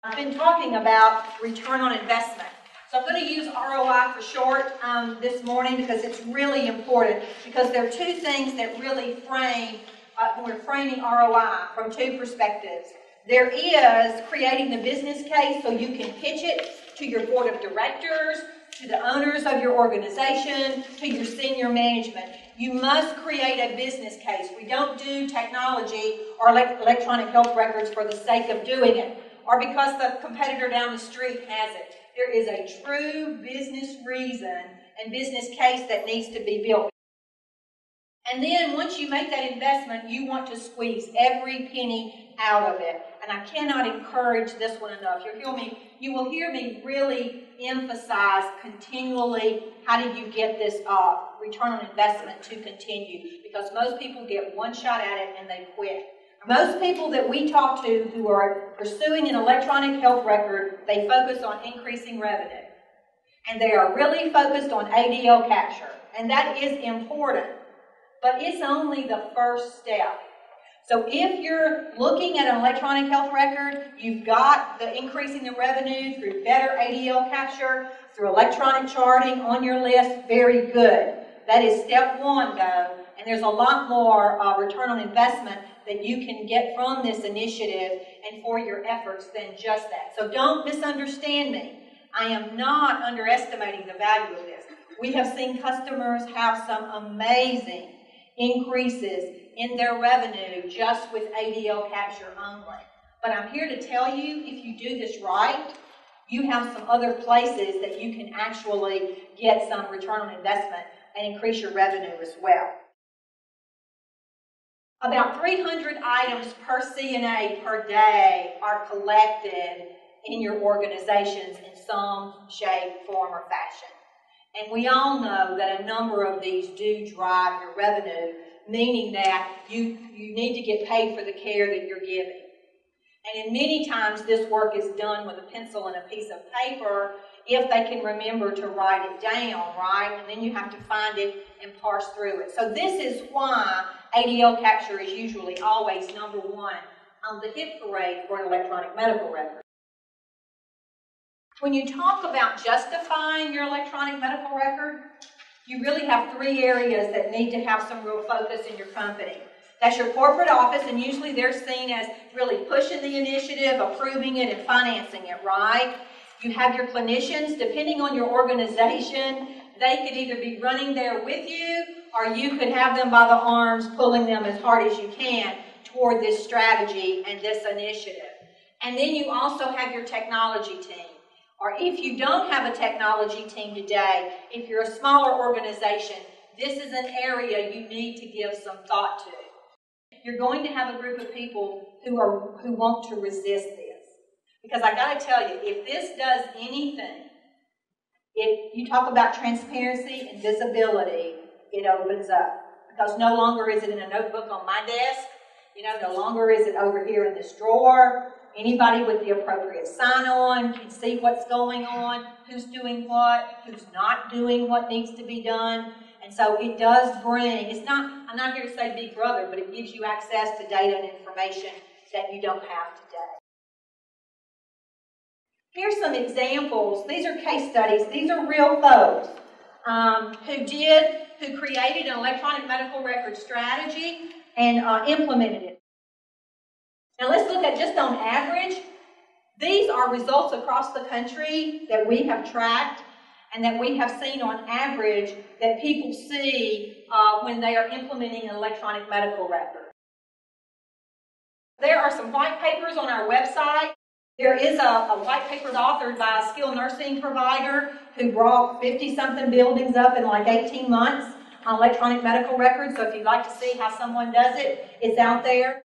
I've been talking about return on investment. So I'm going to use ROI for short this morning because it's really important, because there are two things that really frame, we're framing ROI from two perspectives. There is creating the business case so you can pitch it to your board of directors, to the owners of your organization, to your senior management. You must create a business case. We don't do technology or electronic health records for the sake of doing it, or because the competitor down the street has it. There is a true business reason and business case that needs to be built. And then once you make that investment, you want to squeeze every penny out of it. And I cannot encourage this one enough. You will hear me really emphasize continually, how do you get this return on investment to continue? Because most people get one shot at it and they quit. Most people that we talk to who are pursuing an electronic health record, they focus on increasing revenue. And they are really focused on ADL capture. And that is important. But it's only the first step. So if you're looking at an electronic health record, you've got the increasing the revenue through better ADL capture, through electronic charting on your list, very good. That is step one, though. And there's a lot more return on investment that you can get from this initiative and for your efforts than just that. So don't misunderstand me. I am not underestimating the value of this. We have seen customers have some amazing increases in their revenue just with ADL capture only. But I'm here to tell you, if you do this right, you have some other places that you can actually get some return on investment and increase your revenue as well. About 300 items per CNA per day are collected in your organizations in some shape, form, or fashion. And we all know that a number of these do drive your revenue, meaning that you need to get paid for the care that you're giving. And in many times this work is done with a pencil and a piece of paper if they can remember to write it down, right? And then you have to find it and parse through it. So this is why ADL capture is usually always number one on the hit parade for an electronic medical record. When you talk about justifying your electronic medical record, you really have three areas that need to have some real focus in your company. That's your corporate office, and usually they're seen as really pushing the initiative, approving it, and financing it, right? You have your clinicians. Depending on your organization, they could either be running there with you, or you could have them by the arms, pulling them as hard as you can toward this strategy and this initiative. And then you also have your technology team. Or if you don't have a technology team today, if you're a smaller organization, this is an area you need to give some thought to. You're going to have a group of people who want to resist this. Because I got to tell you, if this does anything, you talk about transparency and visibility, it opens up. Because no longer is it in a notebook on my desk, no longer is it over here in this drawer. Anybody with the appropriate sign-on can see what's going on, who's doing what, who's not doing what needs to be done. And so it does bring, I'm not here to say Big Brother, but it gives you access to data and information that you don't have today. Here's some examples. These are case studies. These are real folks who created an electronic medical record strategy and implemented it. Now let's look at just on average. These are results across the country that we have tracked and that we have seen on average that people see when they are implementing an electronic medical record. There are some white papers on our website. There is a white paper authored by a skilled nursing provider who brought 50-something buildings up in like 18 months on electronic medical records. So if you'd like to see how someone does it, it's out there.